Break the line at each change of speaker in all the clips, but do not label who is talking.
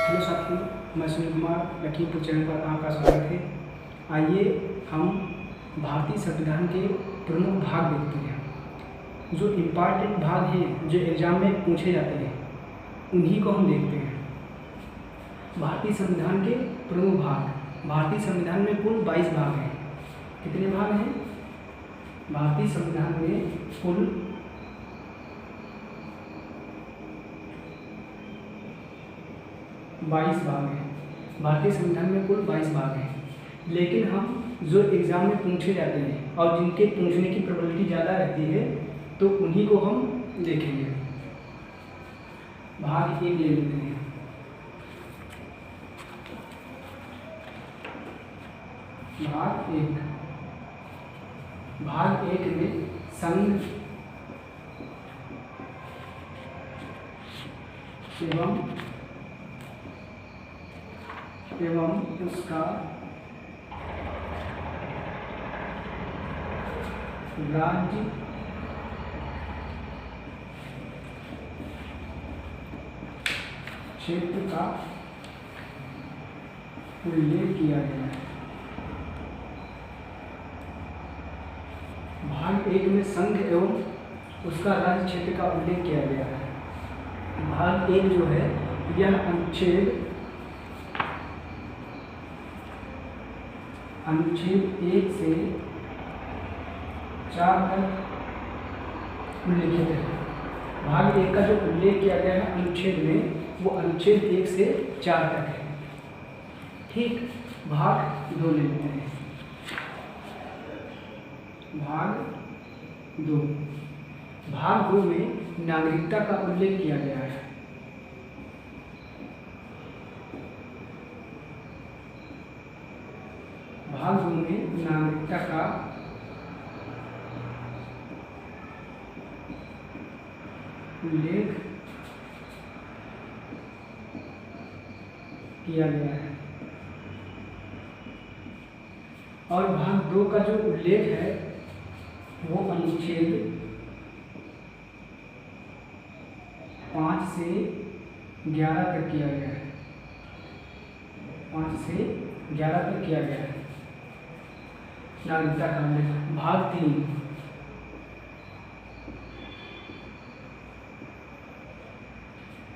Hello साथियों, मैं Sunil Kumar Lakhimpur channel पर आपका स्वागत है। आइए हम भारतीय संविधान के प्रमुख भाग देखते हैं। जो इम्पॉर्टेंट भाग हैं, जो एग्ज़ाम में पूछे जाते हैं, उन्हीं को हम देखते हैं। भारतीय संविधान के प्रमुख भाग। भारतीय संविधान में कुल 22 भाग हैं। कितने भाग हैं? भारतीय संविधान में कुल 22 भाग हैं। भारतीय संविधान में कुल 22 भाग हैं, लेकिन हम जो एग्ज़ाम में पूछे जाते हैं और जिनके पूछने की प्रोबेबिलिटी ज़्यादा रहती है, तो उन्हीं को हम देखेंगे। भाग 1 ले लेते हैं। भाग 1। भाग 1 में संघ एवं उसका राज्य क्षेत्र का उल्लेख किया गया है। भाग 1 में संघ एवं उसका राज्य क्षेत्र का उल्लेख किया गया है। भाग 1 जो है, यह अनुच्छेद 1 से 4 तक उल्लेखित है। भाग 1 का जो उल्लेख किया गया है अनुच्छेद में, वो अनुच्छेद 1 से 4 तक है। ठीक। भाग 2 ले लेते हैं। भाग 2। भाग 2 में नागरिकता का उल्लेख किया गया है। भाग 2 में नागरिकता का उल्लेख किया गया है। और भाग 2 का जो उल्लेख है, वो अनुच्छेद 5 से 11 तक किया गया है। 5 से 11 तक किया गया है नागरिकता का उल्लेख। भाग 3।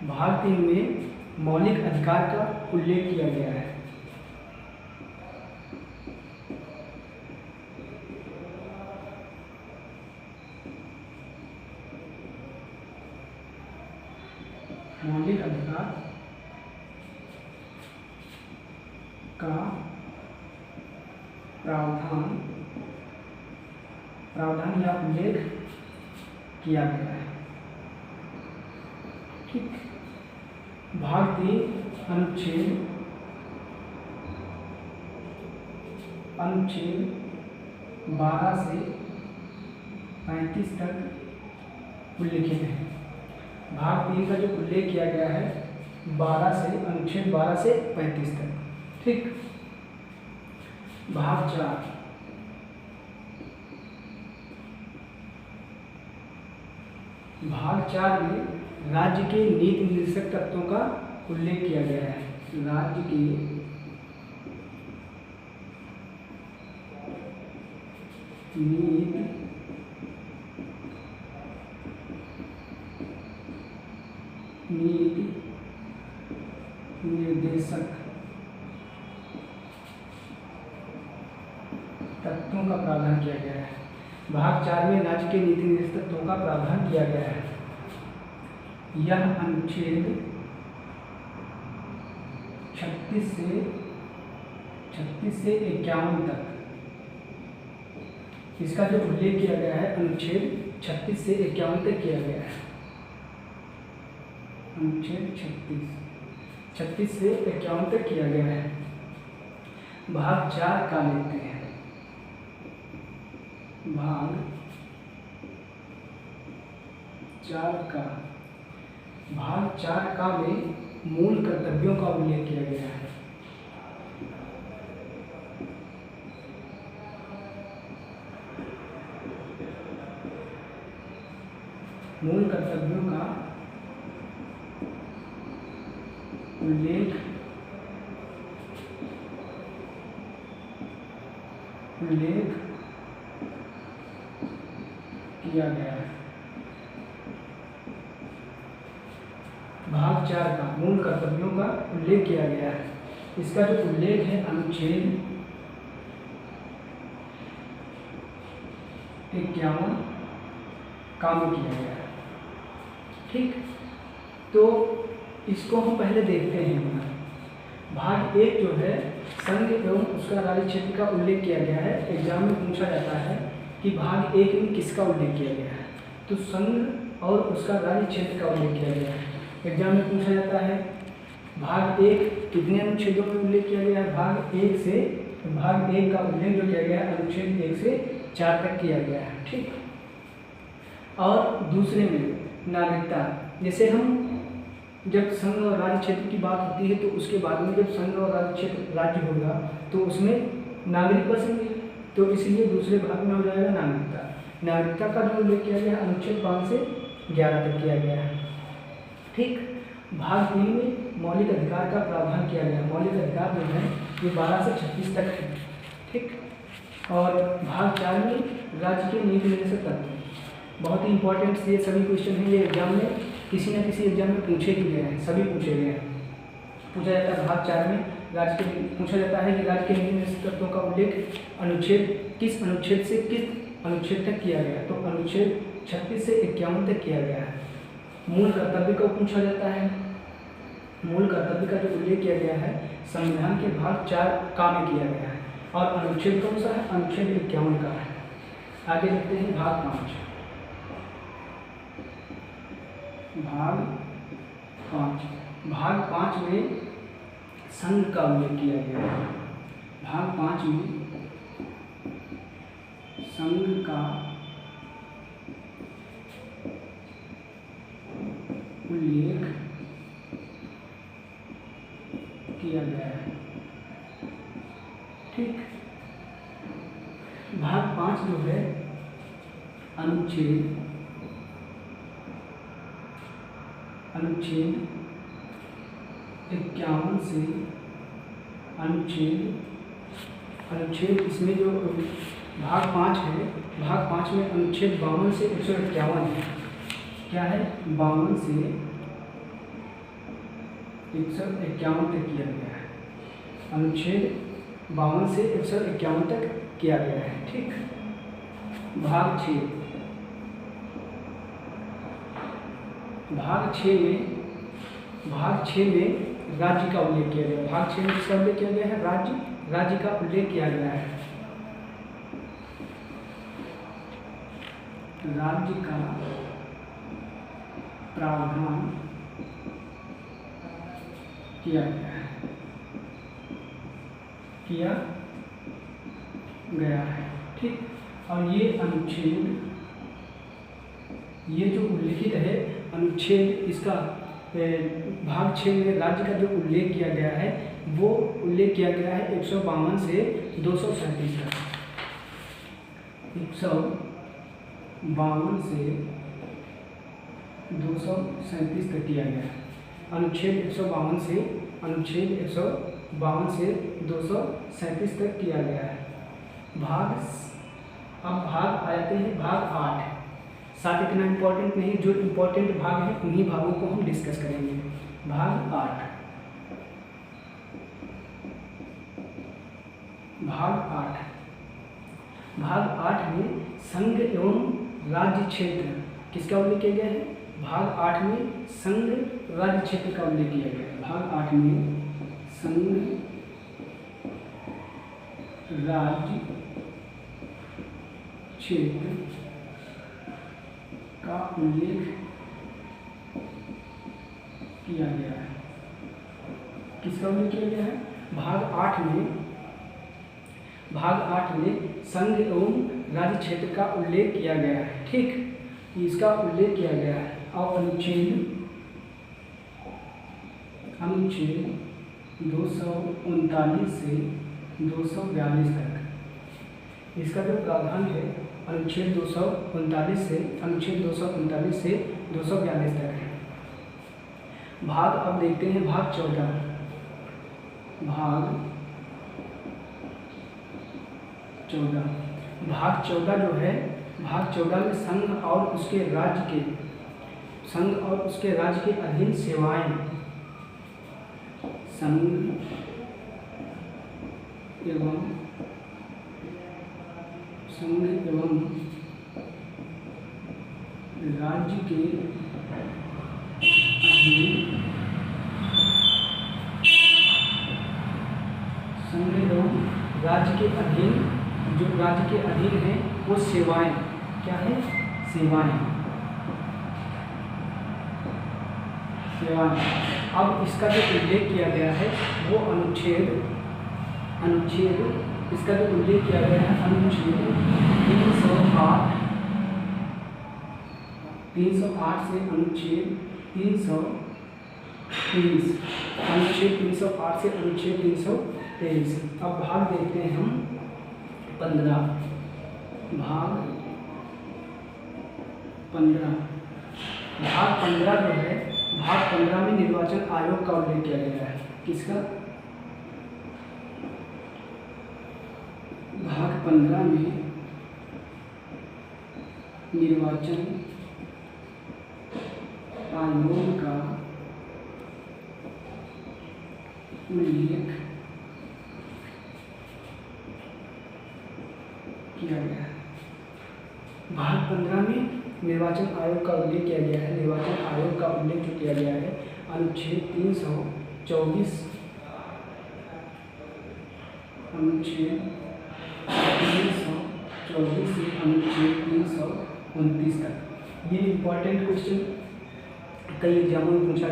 भाग 3 में मौलिक अधिकार का उल्लेख किया गया है। मौलिक अधिकार का प्रावधान या उल्लेख किया गया है। ठीक। भाग 3 अनुच्छेद 12 से 35 तक उल्लेखित है। भाग 3 का जो उल्लेख किया गया है, अनुच्छेद 12 से 35 तक। ठीक। भाग 4। भाग 4 में राज्य के नीति निर्देशक तत्वों का उल्लेख किया गया है। राज्य के नीति निर्देशक तत्वों का प्रावधान किया गया है। भाग 4 में राज्य के नीति निर्देशक तत्वों का प्रावधान किया गया है। यह अनुच्छेद 36 से 51 तक, इसका जो उल्लेख किया गया है, अनुच्छेद 36 से 51 तक किया गया है। अनुच्छेद 36 से 51 तक किया गया है। भाग 4 का लेते हैं। भाग 4 का में मूल कर्तव्यों का उल्लेख किया गया है। मूल कर्तव्यों का उल्लेख किया गया है। भाग 4 का मूल कर्तव्यों का उल्लेख किया गया है। इसका जो उल्लेख है अनुच्छेद 51 का में किया गया है। ठीक, तो इसको हम पहले देखते हैं। भाग 1 जो है संघ एवं उसका राज्य क्षेत्र का उल्लेख किया गया है। एग्जाम में पूछा जाता है कि भाग 1 में किसका उल्लेख किया गया है, तो संघ और उसका राज्य क्षेत्र का उल्लेख किया गया है। एग्जाम में पूछा जाता है भाग 1 कितने अनुच्छेदों में उल्लेख किया गया है। भाग 1 का उल्लेख जो किया गया है अनुच्छेद 1 से 4 तक किया गया है। ठीक, और दूसरे में नागरिकता, जैसे हम जब संघ और राज्य क्षेत्र की बात होती है तो उसके बाद में जब संघ और राज्य क्षेत्र राज्य होगा तो उसमें नागरिक बसेंगे, तो इसलिए दूसरे भाग में हो जाएगा नागरिकता। नागरिकता का जो उल्लेख किया गया है अनुच्छेद 5 से 11 तक किया गया है। ठीक, भाग 3 में मौलिक अधिकार का प्रावधान किया गया। मौलिक अधिकार जो है ये 12 से 36 तक है। ठीक, और भाग 4 में राज्य के नीति निर्देशक तत्व, बहुत ही इंपॉर्टेंट ये सभी क्वेश्चन हैं। ये एग्जाम में किसी न किसी एग्जाम में पूछे ही गए हैं, सभी पूछे गए हैं। पूछा जाता है भाग 4 में राज्य के पूछा जाता है कि राज्य के नीति निर्देशक तत्वों का उल्लेख अनुच्छेद किस अनुच्छेद से किस अनुच्छेद तक किया गया, तो अनुच्छेद 36 से 51 तक किया गया है। मूल कर्तव्य को पूछा जाता है। मूल कर्तव्य का जो उल्लेख किया गया है संविधान के भाग 4 का में किया गया है, और अनुच्छेद कौन सा है, अनुच्छेद 51 का है। आगे देखते हैं भाग 5। भाग 5 में संघ का उल्लेख किया गया है। भाग 5 में संघ का उल्लेख किया गया है। ठीक, भाग 5 जो है अनुच्छेद 51 से अनुच्छेद इसमें जो भाग 5 है, भाग 5 में अनुच्छेद 52 से 151 है। क्या है, 52 से 151 तक किया गया है। अनुच्छेद 52 से 151 तक किया गया है। ठीक, भाग 6 में राज्य का उल्लेख किया गया। भाग 6 में किसका उल्लेख किया गया है, राज्य का उल्लेख किया गया है। राज्य का प्रावधान किया गया है। ठीक, और ये अनुच्छेद, ये जो उल्लिखित है अनुच्छेद, इसका भाग 6 में राज्य का जो उल्लेख किया गया है वो उल्लेख किया गया है 152 से 237 तक। 152 से 237 तक किया गया है। अनुच्छेद 152 से 237 तक किया गया है। अब भाग आ जाते हैं भाग 8। 7 इतना इम्पोर्टेंट नहीं, जो इम्पोर्टेंट भाग है उन्हीं भागों को हम डिस्कस करेंगे। भाग 8 में संघ एवं राज्य क्षेत्र किसका उल्लेख किया गया है। भाग 8 में संघ राज्य क्षेत्र का उल्लेख किया गया है। भाग 8 में संघ राज्य क्षेत्र का उल्लेख किया गया है। किसका उल्लेख किया गया है, भाग 8 में संघ एवं राज्य क्षेत्र का उल्लेख किया गया है। ठीक, इसका उल्लेख किया गया है। और अनुच्छेद 239 से 242 तक इसका जो प्रावधान है अनुच्छेद 239 से 242 तक है। भाग अब देखते हैं भाग 14। भाग 14 जो है, भाग 14 में संघ और उसके राज्य के अधीन सेवाएं, संघ एवं राज्य के अधीन, संघ एवं राज्य के अधीन, जो राज्य के अधीन है वो सेवाएं, क्या है? सेवाएं। अब इसका जो उल्लेख किया गया है वो अनुच्छेद, इसका जो उल्लेख किया गया है अनुच्छेद 308 से अनुच्छेद 323, अनुच्छेद 308 से अनुच्छेद 323। अब भाग देखते हैं हम 15। भाग 15 जो है, भाग 15 में निर्वाचन आयोग का उल्लेख किया गया है। किसका? भाग 15 में निर्वाचन आयोग का उल्लेख किया गया है। भाग 15 में निर्वाचन आयोग का उल्लेख किया गया है। निर्वाचन आयोग का उल्लेख जो किया गया है अनुच्छेद 324, अनुच्छेद 324 से अनुच्छेद 329 तक। ये इम्पोर्टेंट क्वेश्चन कई एग्जामों में पूछा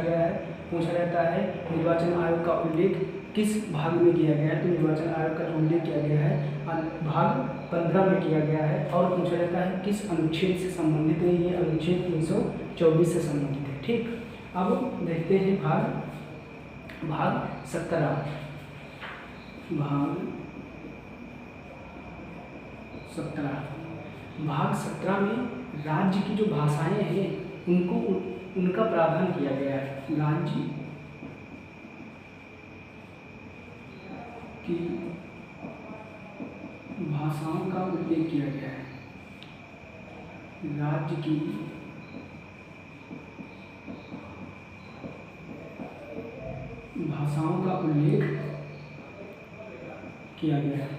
जाता है। निर्वाचन आयोग का उल्लेख किस भाग में किया गया है? तो निर्वाचन आयोग का उल्लेख किया गया है भाग 15 में किया गया है। और पूछा जाता है किस अनुच्छेद से संबंधित है? ये अनुच्छेद 324 से संबंधित है। ठीक, अब देखते हैं भाग 17। भाग 17 में राज्य की जो भाषाएं हैं उनका प्रावधान किया गया है। राज्य की भाषाओं का उल्लेख किया गया है। राज्य की भाषाओं का उल्लेख किया गया है।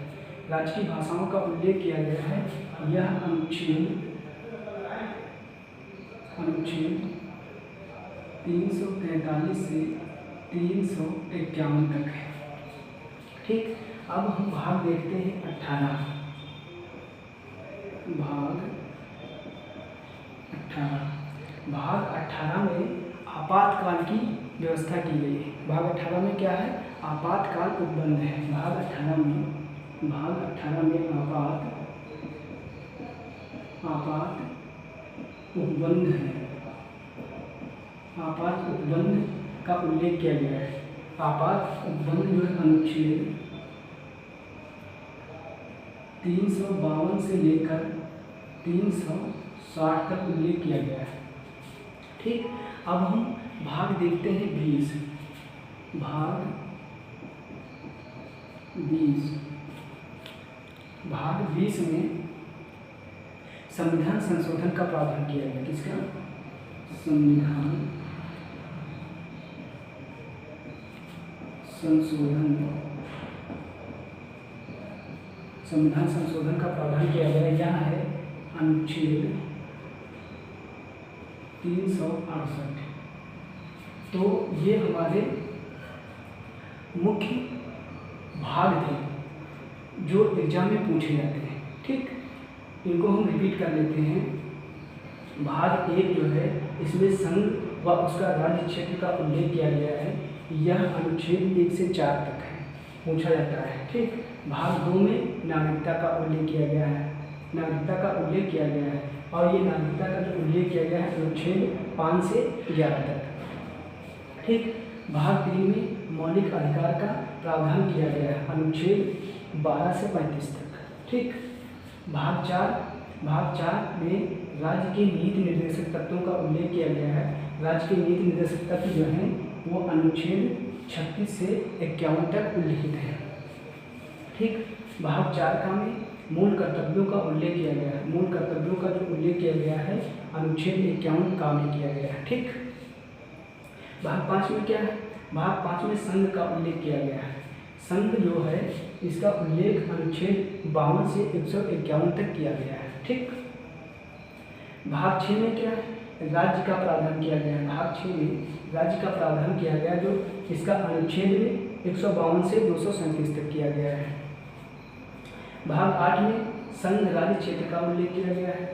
राज्य की भाषाओं का उल्लेख किया गया है। यह अनुच्छेद 343 से 351 तक है। ठीक, अब हम भाग देखते हैं 18। भाग 18 में आपातकाल की व्यवस्था की गई है। भाग 18 में क्या है? आपातकाल उपबंध है। भाग 18 में आपात उपबंध है। आपात उपबंध का उल्लेख किया गया है। आपात उपबंध जो है अनुच्छेद 352 से लेकर 360 तक उल्लेख किया गया है। ठीक, अब हम भाग देखते हैं 20। भाग 20 में संविधान संशोधन का प्रावधान किया गया। किसका? संविधान संशोधन का प्रावधान किया गया। यह है अनुच्छेद 368। तो ये हमारे मुख्य भाग थे जो एग्जाम में पूछे जाते हैं। ठीक, इनको हम रिपीट कर लेते हैं। भाग 1 जो है, इसमें संघ व उसका राज्य क्षेत्र का उल्लेख किया गया है। यह अनुच्छेद 1 से 4 तक है, पूछा जाता है। ठीक, भाग 2 में नागरिकता का उल्लेख किया गया है। और ये नागरिकता का जो उल्लेख किया गया है अनुच्छेद 5 से 11 तक। ठीक, भाग 3 में मौलिक अधिकार का प्रावधान किया गया है। अनुच्छेद 12 से 35 तक। ठीक, भाग 4 में राज्य के नीति निर्देशक तत्वों का उल्लेख किया गया है। राज्य के नीति निर्देशक तत्व जो हैं वो अनुच्छेद 36 से 51 तक उल्लिखित है। ठीक, भाग 4 का में मूल कर्तव्यों का उल्लेख किया गया है। मूल कर्तव्यों का जो उल्लेख किया गया है अनुच्छेद 51 का में किया गया है। ठीक, भाग 5 में क्या है? भाग 5 में संघ का उल्लेख किया गया है। संघ जो है इसका उल्लेख अनुच्छेद 52 से 151 तक किया गया है। ठीक, भाग 6 में क्या है? राज्य का प्रावधान किया गया है। भाग 6 में राज्य का प्रावधान किया गया जो इसका अनुच्छेद में 152 से 237 तक किया गया है। भाग 8 में संघ राज्य क्षेत्र का उल्लेख किया गया है।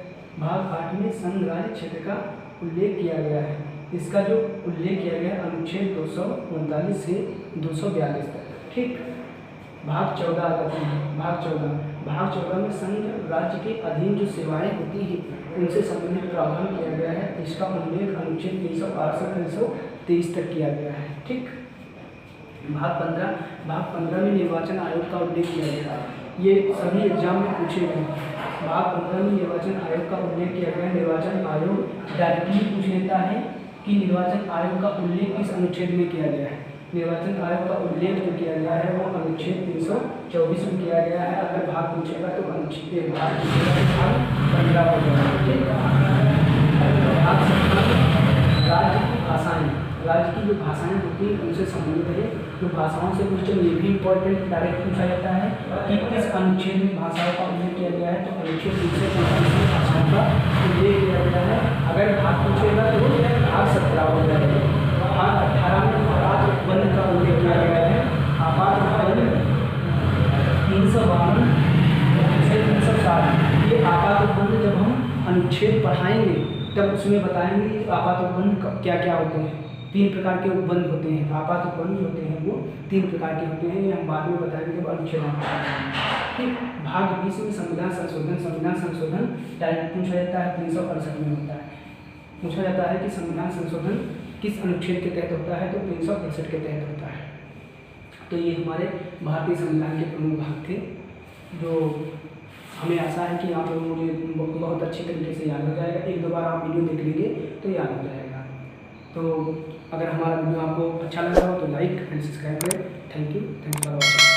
भाग 8 में संघ राज्य क्षेत्र का उल्लेख किया गया है। इसका जो उल्लेख किया गया है अनुच्छेद 239 से 242 तक। ठीक, भाग 14 आ जाते हैं। भाग 14 में संघ राज्य के अधीन जो सेवाएं होती हैं उनसे संबंधित प्रावधान किया गया है। इसका उल्लेख अनुच्छेद 368 से 323 तक किया गया है। ठीक, भाग 15 में निर्वाचन आयोग का उल्लेख किया गया है। ये सभी एग्जाम में पूछे गए हैं। भाग 15 में निर्वाचन आयोग का उल्लेख किया गया है। निर्वाचन आयोग डायरेक्टली पूछ लेता है कि निर्वाचन आयोग का उल्लेख किस अनुच्छेद में किया गया है। निर्वाचन आयोग का उल्लेख जो किया गया है वो अनुच्छेद 324 में किया गया है। अगर भाग पूछेगा तो अनुच्छेद भाग 15 हो जाएगा। भाग 17 राज्य की भाषाएं, राज्य की जो भाषाएं होती हैं उनसे संबंधित है। जो भाषाओं से क्वेश्चन ये भी इम्पोर्टेंट डायरेक्ट पूछा जाता है कि किस अनुच्छेद में भाषाओं का उल्लेख किया गया है। तो अनुच्छेद 345 में भाषाओं का उल्लेख किया गया है। अगर भाग पूछेगा तो भाग 17 हो जाएगा। भाग 18 में आपात उपबंध का उल्लेख किया गया है। आपात उपबंध 352 से 360। ये आपात उपबंध जब हम अनुच्छेद पढ़ाएंगे तब उसमें बताएंगे कि आपात उपबंध क्या क्या होते हैं। 3 प्रकार के उपबंध होते हैं। आपात उपबंध होते हैं वो 3 प्रकार के होते हैं। ये हम बाद में बताएंगे जब अनुच्छेद पढ़ाएंगे। ठीक, भाग 20 में संविधान संशोधन डायरेक्ट पूछा जाता है। 368 में होता है। पूछा जाता है कि संविधान संशोधन किस अनुच्छेद के तहत होता है, तो 368 के तहत होता है। तो ये हमारे भारतीय संविधान के प्रमुख भाग थे जो हमें आशा है कि आप लोगों को मुझे बहुत अच्छी तरीके से याद हो जाएगा। 1-2 बार आप वीडियो देख लीजिए तो याद हो जाएगा। तो अगर हमारा वीडियो आपको अच्छा लगा हो तो लाइक एंड सब्सक्राइब करें। Thank you for watching.